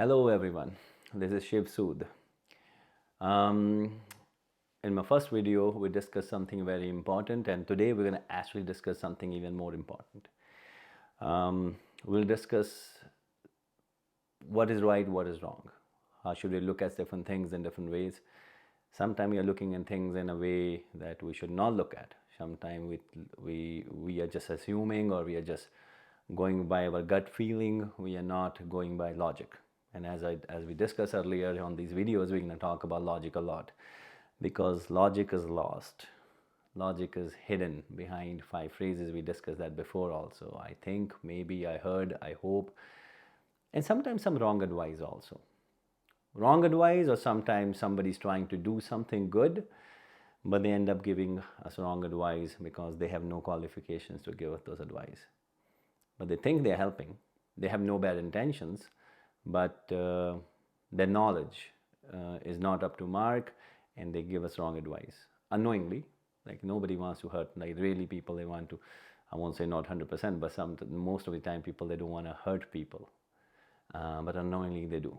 Hello everyone, this is Shiv Sood. Um, in my first video, we discussed something very important, and today we're going to actually discuss something even more important. We'll discuss what is right, what is wrong. How should we look at different things in different ways? Sometimes we are looking at things in a way that we should not look at. Sometimes we are just assuming, or we are just going by our gut feeling. We are not going by logic. And as we discussed earlier on these videos, we're going to talk about logic a lot, because logic is lost. Logic is hidden behind 5 phrases. We discussed that before also. I think, maybe, I heard, I hope, and sometimes some wrong advice also. Wrong advice, or sometimes somebody's trying to do something good, but they end up giving us wrong advice because they have no qualifications to give us those advice. But they think they're helping. They have no bad intentions, but their knowledge is not up to mark, and they give us wrong advice unknowingly. Like, nobody wants to hurt. Like, really, people, they want to, I won't say not 100%, but most of the time people, they don't want to hurt people, but unknowingly they do.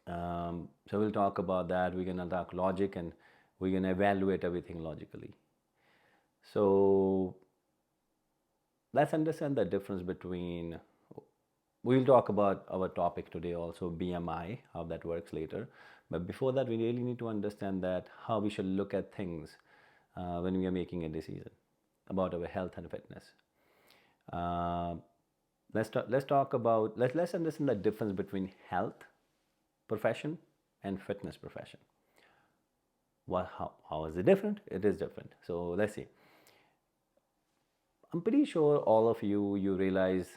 So we'll talk about that. We're going to talk logic, and we're going to evaluate everything logically. So let's understand the difference between, we'll talk about our topic today also, BMI, how that works later. But before that, we really need to understand that how we should look at things when we are making a decision about our health and fitness. Let's talk about, let's understand the difference between health profession and fitness profession. How is it different? It is different. So let's see. I'm pretty sure all of you realize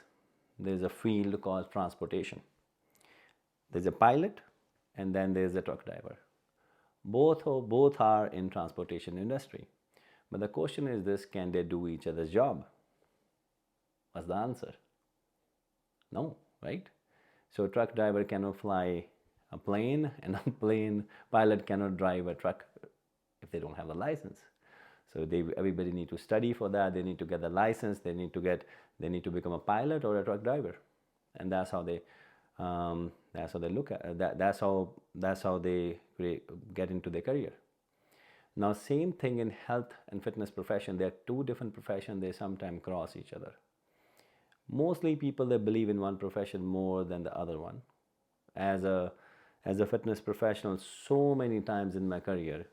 there's a field called transportation. There's a pilot, and then there's a truck driver. Both are in transportation industry. But the question is this: can they do each other's job? What's the answer? No, right? So a truck driver cannot fly a plane, and a plane pilot cannot drive a truck if they don't have a license. So everybody need to study for that. They need to get the license. They need to become a pilot or a truck driver, and that's how they look at that. That's how they get into their career. Now, same thing in health and fitness profession. There are two different professions. They sometimes cross each other. Mostly people, they believe in one profession more than the other one. As a fitness professional, so many times in my career,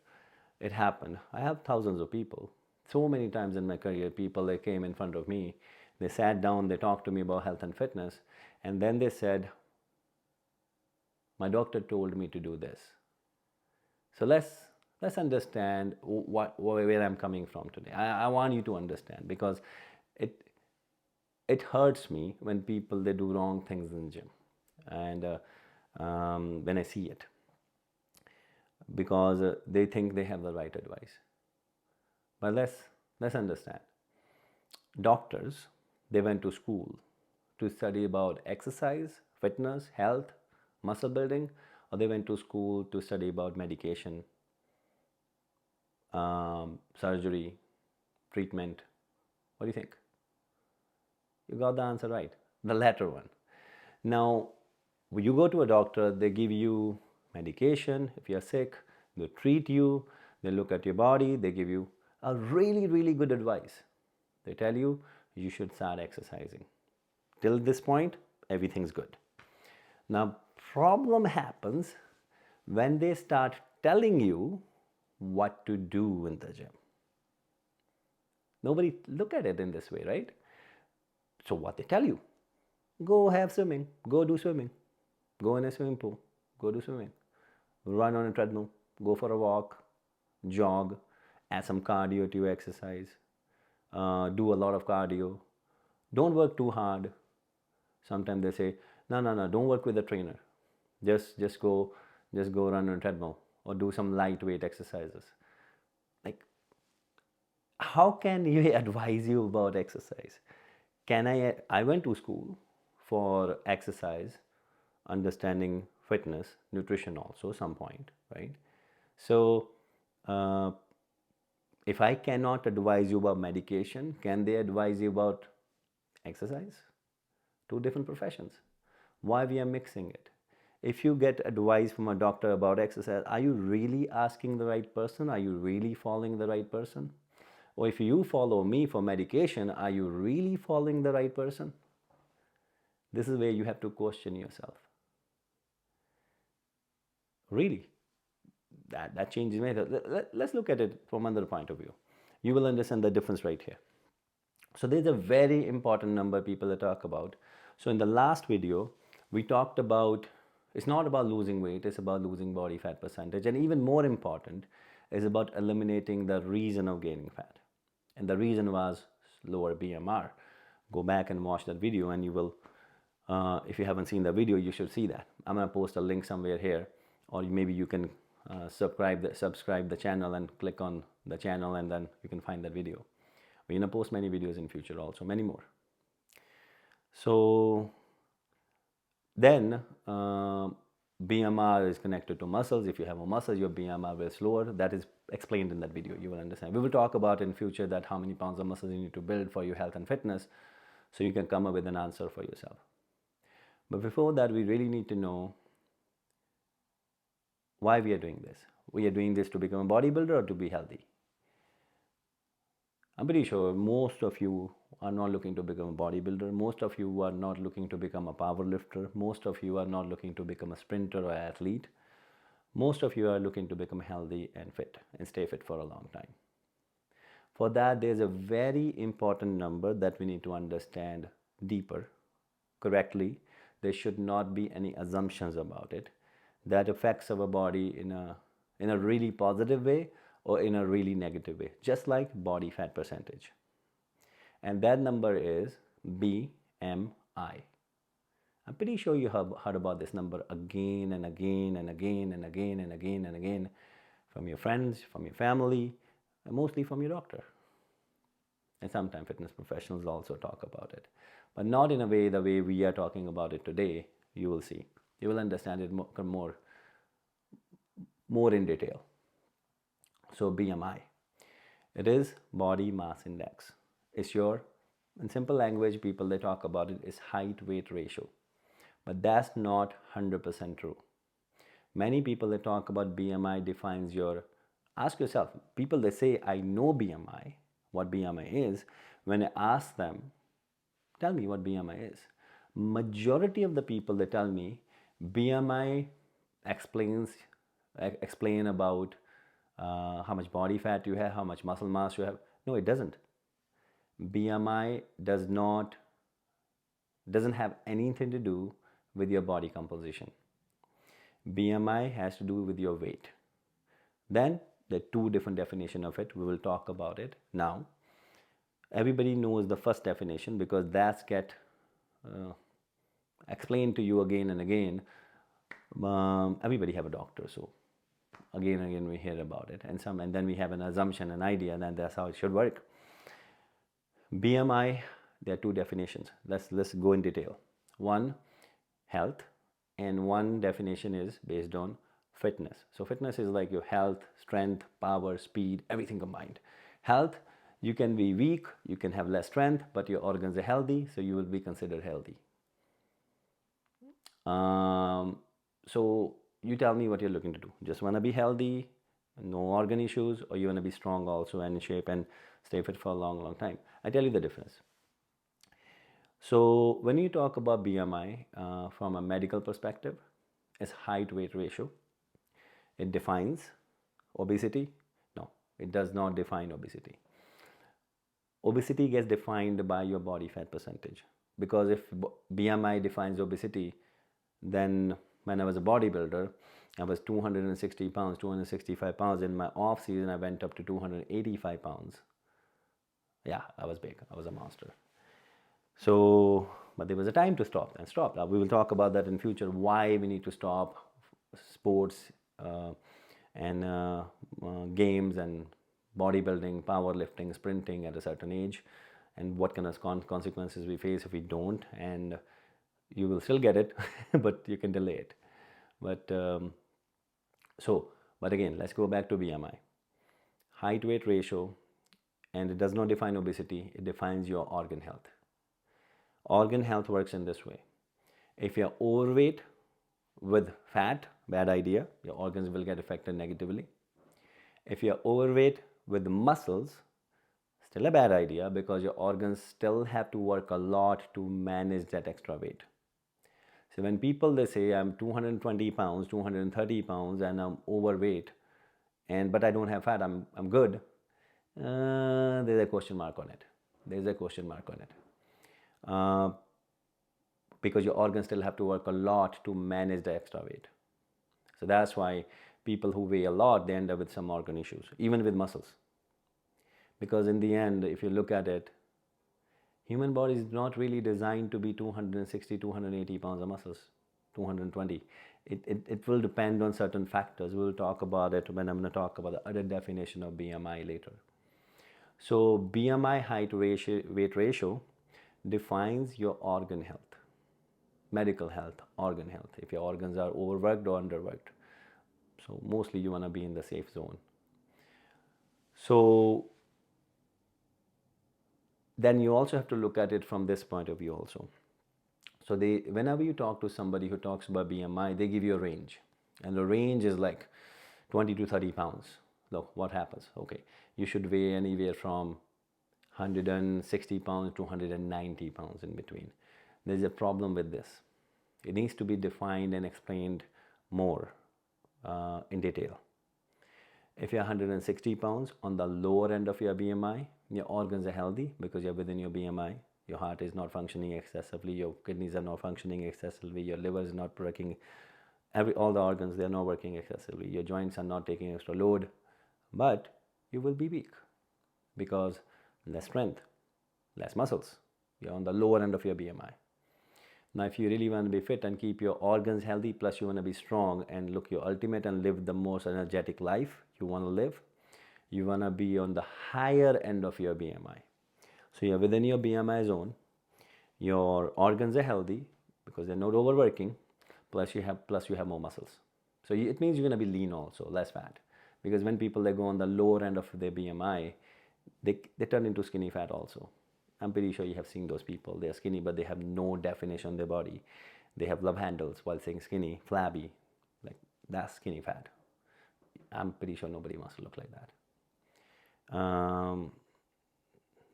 it happened. I have thousands of people. So many times in my career, people, they came in front of me, they sat down, they talked to me about health and fitness, and then they said, my doctor told me to do this. So let's understand where I'm coming from today. I want you to understand, because it hurts me when people, they do wrong things in the gym, and when I see it, because they think they have the right advice. But let's understand. Doctors, they went to school to study about exercise, fitness, health, muscle building, or they went to school to study about medication, surgery, treatment. What do you think? You got the answer right. The latter one. Now, when you go to a doctor, they give you medication. If you're sick, they treat you, they look at your body, they give you a really, really good advice. They tell you you should start exercising. Till this point, everything's good. Now, problem happens when they start telling you what to do in the gym. Nobody look at it in this way, right? So what they tell you: go have swimming, go do swimming, go in a swimming pool, go do swimming, run on a treadmill, go for a walk, jog, add some cardio to your exercise, do a lot of cardio, don't work too hard. Sometimes they say, no, don't work with a trainer, just go run on a treadmill, or do some lightweight exercises. Like, how can you advise you about exercise? I went to school for exercise, understanding fitness, nutrition also some point, right? So if I cannot advise you about medication, can they advise you about exercise? Two different professions. Why we are mixing it? If you get advice from a doctor about exercise, are you really asking the right person? Are you really following the right person? Or if you follow me for medication, are you really following the right person? This is where you have to question yourself. Really, that changes me. Let's look at it from another point of view. You will understand the difference right here. So there's a very important number people talk about. So in the last video, we talked about, it's not about losing weight, it's about losing body fat percentage. And even more important is about eliminating the reason of gaining fat. And the reason was lower BMR. Go back and watch that video and you will, if you haven't seen the video, you should see that. I'm gonna post a link somewhere here, or maybe you can subscribe the channel and click on the channel, and then you can find that video. We're gonna post many videos in future also, many more. So then BMR is connected to muscles. If you have more muscles, your BMR will slower. That is explained in that video. You will understand. We will talk about in future that how many pounds of muscles you need to build for your health and fitness, so you can come up with an answer for yourself. But before that, we really need to know why we are doing this. We are doing this to become a bodybuilder or to be healthy. I'm pretty sure most of you are not looking to become a bodybuilder. Most of you are not looking to become a power lifter. Most of you are not looking to become a sprinter or athlete. Most of you are looking to become healthy and fit and stay fit for a long time. For that, there's a very important number that we need to understand deeper, correctly. There should not be any assumptions about it that affects our body in a really positive way or in a really negative way, just like body fat percentage. And that number is BMI. I'm pretty sure you have heard about this number again and again and again and again and again and again from your friends, from your family, and mostly from your doctor. And sometimes fitness professionals also talk about it, but not in a way the way we are talking about it today. You will see. You will understand it more in detail. So BMI, it is body mass index. It's your, in simple language, people they talk about it is height weight ratio, but that's not 100% true. Many people they talk about BMI defines your, ask yourself, people they say I know BMI, what BMI is, when I ask them, tell me what BMI is, majority of the people they tell me BMI explain about how much body fat you have, how much muscle mass you have. No, it doesn't. BMI doesn't have anything to do with your body composition. BMI has to do with your weight. Then there are two different definitions of it. We will talk about it now. Everybody knows the first definition because that's get explained to you again and again. Everybody have a doctor, so again and again we hear about it, and then we have an assumption, an idea, and that's how it should work. BMI, there are two definitions. Let's go in detail. One, health, and one definition is based on fitness. So fitness is like your health, strength, power, speed, everything combined. Health, you can be weak, you can have less strength, but your organs are healthy, so you will be considered healthy. So you tell me what you're looking to do. Just want to be healthy, no organ issues, or you want to be strong also and in shape and stay fit for a long time. I tell you the difference. So when you talk about BMI from a medical perspective, it's height weight ratio. It defines obesity. No, it does not define obesity. Obesity gets defined by your body fat percentage, because if BMI defines obesity, then when I was a bodybuilder, I was 260 pounds, 265 pounds. In my off season, I went up to 285 pounds. Yeah, I was big. I was a monster. So, but there was a time to stop and stop. Now, we will talk about that in future, why we need to stop sports and games and bodybuilding, powerlifting, sprinting at a certain age, and what kind of consequences we face if we don't. And you will still get it, but you can delay it. But but again, let's go back to BMI. Height weight ratio, and it does not define obesity, it defines your organ health. Organ health works in this way. If you're overweight, with fat, bad idea. Your organs will get affected negatively. If you're overweight with muscles, still a bad idea because your organs still have to work a lot to manage that extra weight. So when people they say I'm 220 pounds, 230 pounds and I'm overweight but I don't have fat, I'm good. There's a question mark on it. There's a question mark on it. Because your organs still have to work a lot to manage the extra weight. So that's why people who weigh a lot, they end up with some organ issues, even with muscles. Because in the end, if you look at it, human body is not really designed to be 260, 280 pounds of muscles, 220. It will depend on certain factors. We'll talk about it when I'm going to talk about the other definition of BMI later. So BMI height ratio, weight ratio defines your organ health, medical health, organ health, if your organs are overworked or underworked. So mostly you want to be in the safe zone. So then you also have to look at it from this point of view also. So whenever you talk to somebody who talks about BMI, they give you a range. And the range is like 20 to 30 pounds. Look, what happens? Okay, you should weigh anywhere from 160 pounds to 190 pounds in between. There's a problem with this. It needs to be defined and explained more in detail. If you're 160 pounds on the lower end of your BMI, your organs are healthy because you're within your BMI. Your heart is not functioning excessively, your kidneys are not functioning excessively, your liver is not working, all the organs, they're not working excessively, your joints are not taking extra load, but you will be weak because less strength, less muscles. You're on the lower end of your BMI. Now, if you really want to be fit and keep your organs healthy, plus you want to be strong and look your ultimate and live the most energetic life you want to live, you want to be on the higher end of your BMI. So you're within your BMI zone, your organs are healthy because they're not overworking, plus you have more muscles. So it means you're going to be lean also, less fat. Because when people they go on the lower end of their BMI, they turn into skinny fat also. I'm pretty sure you have seen those people. They're skinny, but they have no definition on their body. They have love handles while saying skinny, flabby. Like, that's skinny fat. I'm pretty sure nobody wants to look like that.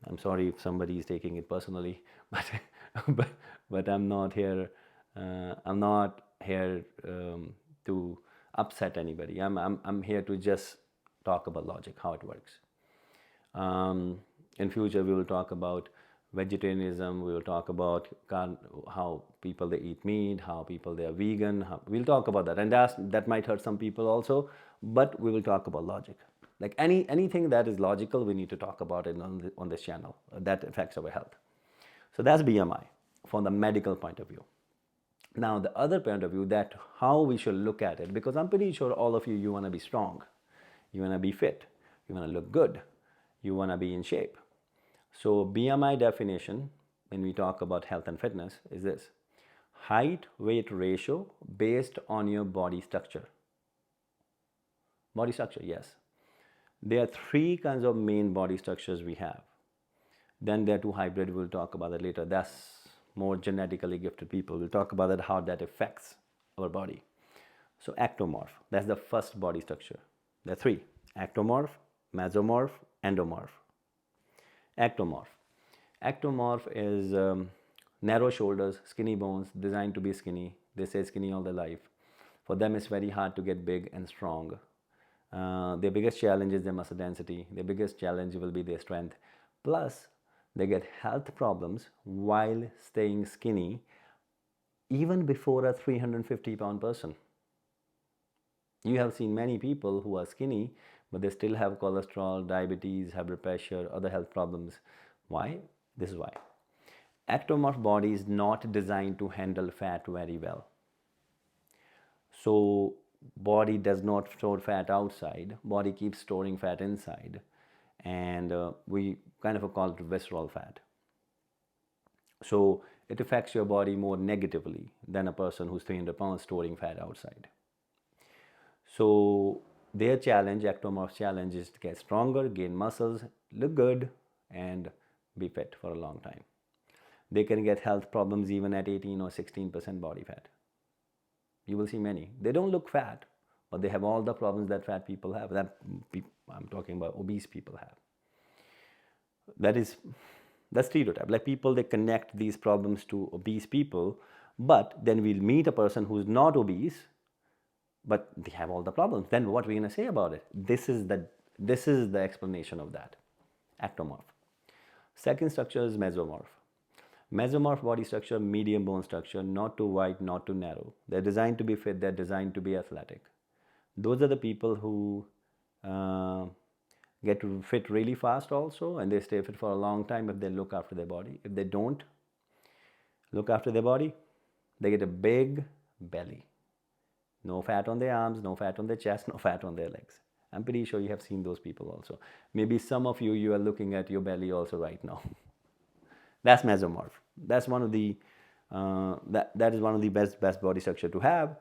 I'm sorry if somebody is taking it personally, but I'm not here. I'm not here to upset anybody. I'm here to just talk about logic, how it works. In future, we will talk about vegetarianism. We will talk about how people they eat meat, how people they are vegan. We'll talk about that, and that might hurt some people also. But we will talk about logic. Like anything that is logical, we need to talk about it on this channel that affects our health. So that's BMI from the medical point of view. Now, the other point of view, that how we should look at it, because I'm pretty sure all of you want to be strong, you want to be fit, you want to look good, you want to be in shape. So BMI definition, when we talk about health and fitness, is this: height weight ratio based on your body structure. Body structure, yes. There are three kinds of main body structures we have. Then there are two hybrid, we'll talk about that later. That's more genetically gifted people. We'll talk about that, how that affects our body. So ectomorph, that's the first body structure. There are three: ectomorph, mesomorph, endomorph. Ectomorph. Ectomorph is narrow shoulders, skinny bones, designed to be skinny. They say skinny all their life. For them, it's very hard to get big and strong. Their biggest challenge is their muscle density. Their biggest challenge will be their strength. Plus, they get health problems while staying skinny even before a 350-pound person. You have seen many people who are skinny, but they still have cholesterol, diabetes, high blood pressure, other health problems. Why? This is why. Ectomorph body is not designed to handle fat very well. So body does not store fat outside, body keeps storing fat inside, and we kind of call it visceral fat. So it affects your body more negatively than a person who's 300 pounds storing fat outside. So their challenge, ectomorph's challenge, is to get stronger, gain muscles, look good, and be fit for a long time. They can get health problems even at 18 or 16% body fat. You will see many. They don't look fat, but they have all the problems that fat people have. I'm talking about obese people have. That's stereotype. Like people, they connect these problems to obese people, but then we'll meet a person who's not obese, but they have all the problems. Then what are we going to say about it? This is the explanation of that. Ectomorph. Second structure is mesomorph. Mesomorph body structure, medium bone structure, not too wide, not too narrow. They're designed to be fit, they're designed to be athletic. Those are the people who get fit really fast also, and they stay fit for a long time if they look after their body. If they don't look after their body, they get a big belly. No fat on their arms, no fat on their chest, no fat on their legs. I'm pretty sure you have seen those people also. Maybe some of you are looking at your belly also right now. That's mesomorph. That's one of the that is one of the best body structure to have,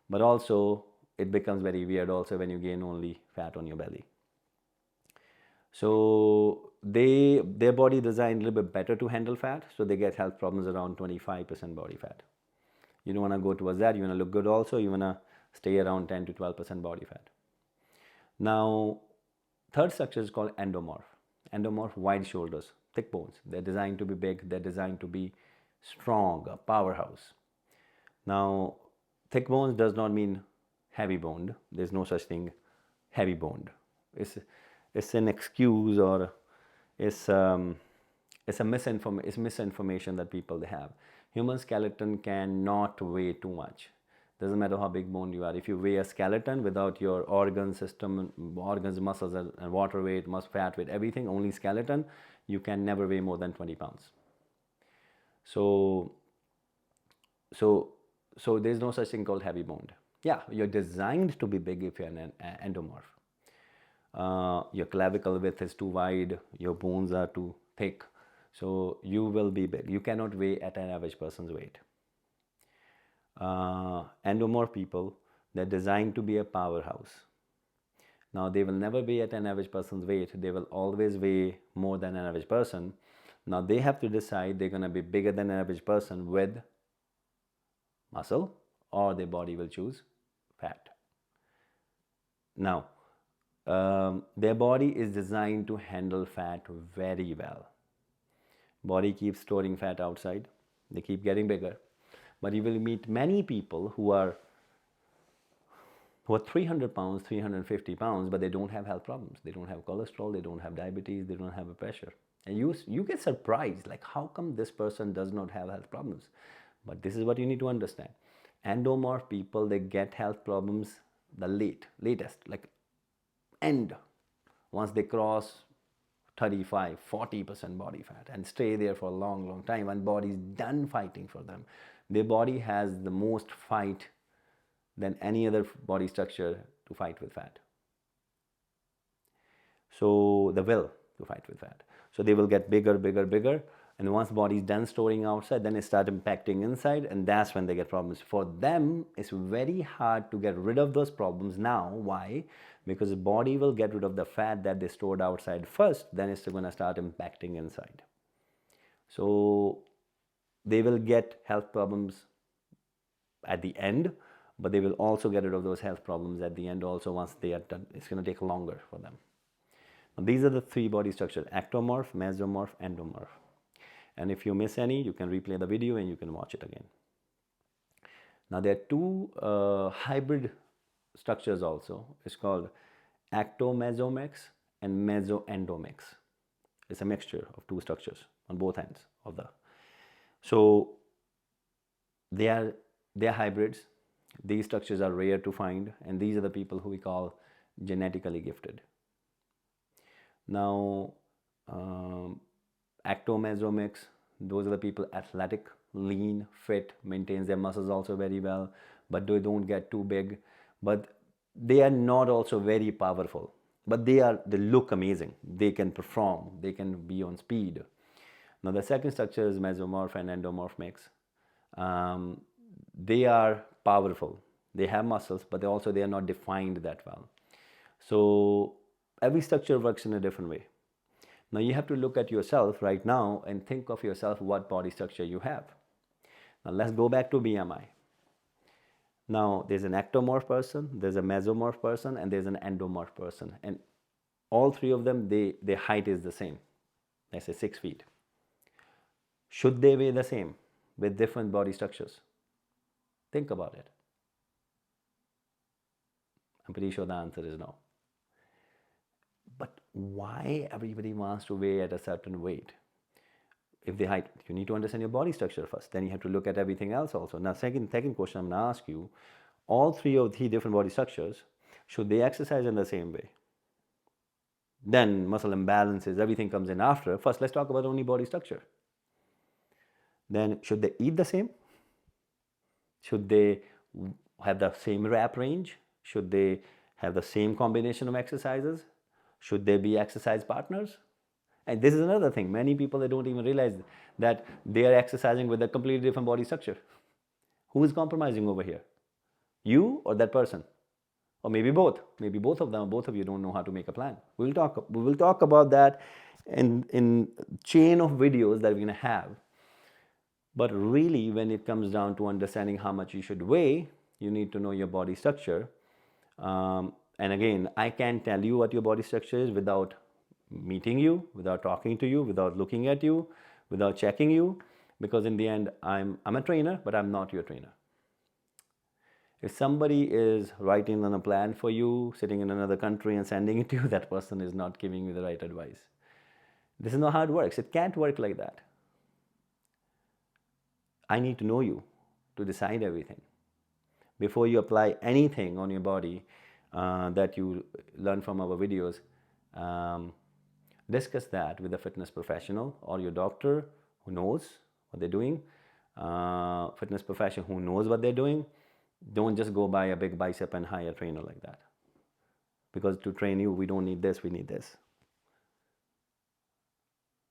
but also it becomes very weird also when you gain only fat on your belly. So their body designed a little bit better to handle fat, so they get health problems around 25% body fat. You don't want to go towards that. You want to look good also. You want to stay around 10 to 12% body fat. Now, third structure is called endomorph. Endomorph, wide shoulders, thick bones. They're designed to be big. They're designed to be strong, a powerhouse. Now, thick bones does not mean heavy boned. There's no such thing, heavy boned. It's an excuse, or it's misinformation that people they have. Human skeleton cannot weigh too much. Doesn't matter how big boned you are. If you weigh a skeleton without your organ system, organs, muscles, and water weight, fat weight, everything, only skeleton, you can never weigh more than 20 pounds. So there's no such thing called heavy boned. Yeah, you're designed to be big if you're an endomorph. Your clavicle width is too wide, your bones are too thick, so you will be big. You cannot weigh at an average person's weight. Endomorph people, they're designed to be a powerhouse. Now, they will never be at an average person's weight. They will always weigh more than an average person. Now, they have to decide they're going to be bigger than an average person with muscle, or their body will choose fat. Now, their body is designed to handle fat very well. Body keeps storing fat outside. They keep getting bigger. But you will meet many people who are 300 pounds, 350 pounds, but they don't have health problems. They don't have cholesterol, they don't have diabetes, they don't have a pressure. And you get surprised, like how come this person does not have health problems? But this is what you need to understand. Endomorph people, they get health problems the latest, like end, once they cross 35, 40% body fat and stay there for a long time, and body's done fighting for them. Their body has the most fight than any other body structure to fight with fat. So the will to fight with fat. So they will get bigger, and once body's done storing outside, then it starts impacting inside, and that's when they get problems. For them, it's very hard to get rid of those problems now. Why? Because the body will get rid of the fat that they stored outside first, then it's going to start impacting inside. So they will get health problems at the end, but they will also get rid of those health problems at the end also once they are done. It's going to take longer for them. Now, these are the three body structures: ectomorph, mesomorph, endomorph. And if you miss any, you can replay the video and you can watch it again. Now, there are two hybrid structures also. It's called ectomesomex and mesoendomex. It's a mixture of two structures on both ends of the. So they are hybrids. These structures are rare to find, and these are the people who we call genetically gifted. Now, ectomesomex, those are the people athletic, lean, fit, maintains their muscles also very well, but they don't get too big. But they are not also very powerful, but they look amazing. They can perform, they can be on speed. Now, the second structure is mesomorph and endomorph mix. They are powerful. They have muscles, but they are not defined that well. So every structure works in a different way. Now, you have to look at yourself right now and think of yourself what body structure you have. Now, let's go back to BMI. Now, there's an ectomorph person, there's a mesomorph person, and there's an endomorph person. And all three of them, their height is the same. Let's say 6 feet. Should they weigh the same with different body structures? Think about it. I'm pretty sure the answer is no. But why everybody wants to weigh at a certain weight? If the height, you need to understand your body structure first. Then you have to look at everything else also. Now, second question I'm going to ask you, all three different body structures, should they exercise in the same way? Then muscle imbalances, everything comes in after. First, let's talk about only body structure. Then, should they eat the same? Should they have the same rep range? Should they have the same combination of exercises? Should they be exercise partners? And this is another thing. Many people, they don't even realize that they are exercising with a completely different body structure. Who is compromising over here? You or that person? Or maybe both. Maybe both of them, both of you don't know how to make a plan. We will talk about that in chain of videos that we're going to have. But really, when it comes down to understanding how much you should weigh, you need to know your body structure. And again, I can't tell you what your body structure is without meeting you, without talking to you, without looking at you, without checking you, because in the end, I'm a trainer, but I'm not your trainer. If somebody is writing on a plan for you, sitting in another country and sending it to you, that person is not giving you the right advice. This is not how it works. It can't work like that. I need to know you to decide everything. Before you apply anything on your body that you learn from our videos, discuss that with a fitness professional or your doctor who knows what they're doing, fitness professional who knows what they're doing. Don't just go buy a big bicep and hire a trainer like that. Because to train you, we don't need this, we need this.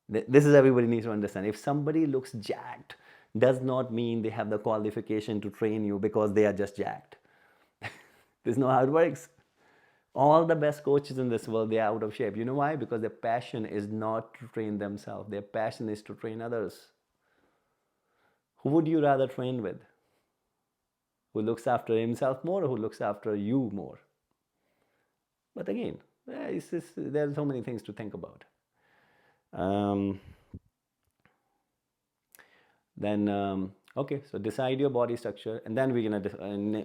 This is everybody needs to understand. If somebody looks jacked, does not mean they have the qualification to train you because they are just jacked. This is not how it works. All the best coaches in this world, they are out of shape. You know why? Because their passion is not to train themselves. Their passion is to train others. Who would you rather train with? Who looks after himself more or who looks after you more? But again, there are so many things to think about. Okay, so decide your body structure, and then we're gonna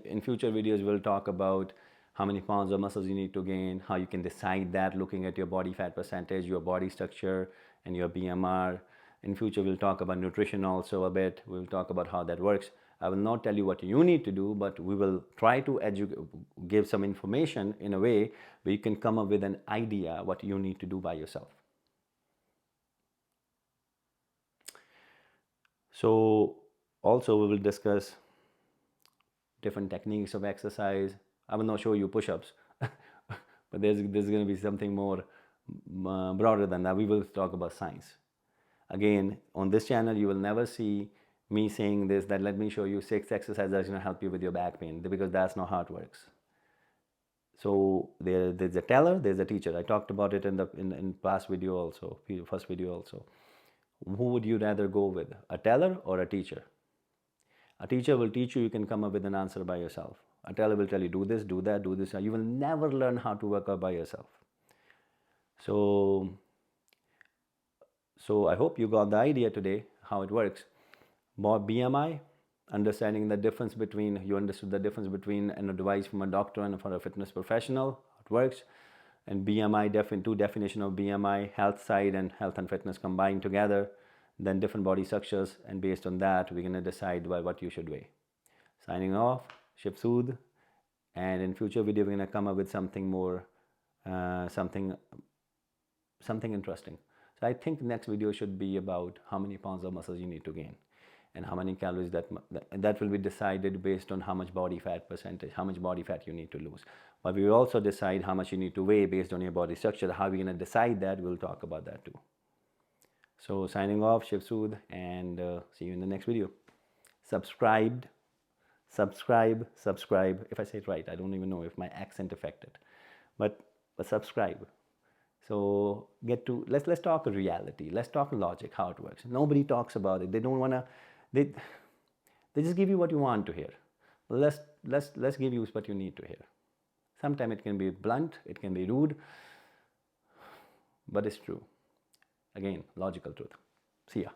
in future videos we'll talk about how many pounds of muscles you need to gain, how you can decide that looking at your body fat percentage, your body structure, and your BMI. In future we'll talk about nutrition also a bit. We'll talk about how that works. I will not tell you what you need to do, but we will try to give some information in a way where you can come up with an idea what you need to do by yourself. So also we will discuss different techniques of exercise. I will not show you push-ups, but there's going to be something more broader than that. We will talk about science. Again, on this channel, you will never see me saying this, that let me show you 6 exercises that's going to help you with your back pain, because that's not how it works. So there's a teller, there's a teacher. I talked about it in past video also, first video also. Who would you rather go with, a teller or a teacher? A teacher will teach you, you can come up with an answer by yourself. A teller will tell you, do this, do that, do this. You will never learn how to work out by yourself. So I hope you got the idea today, how it works. About BMI, understanding the difference between, you understood the difference between an advice from a doctor and for a fitness professional, how it works. And BMI, two definition of BMI, health side and health and fitness combined together, then different body structures, and based on that, we're going to decide what you should weigh. Signing off, Shiv Sood, and in future video, we're going to come up with something more, something interesting. So I think the next video should be about how many pounds of muscles you need to gain and how many calories that will be decided based on how much body fat percentage, how much body fat you need to lose. But we will also decide how much you need to weigh based on your body structure. How we're going to decide that, we'll talk about that too. So signing off, Shiv Sood, and see you in the next video. Subscribe. If I say it right, I don't even know if my accent affected, but subscribe. So let's talk reality. Let's talk logic, how it works. Nobody talks about it. They don't want to. They just give you what you want to hear. let's give you what you need to hear. Sometimes it can be blunt, it can be rude, but it's true. Again, logical truth. See ya.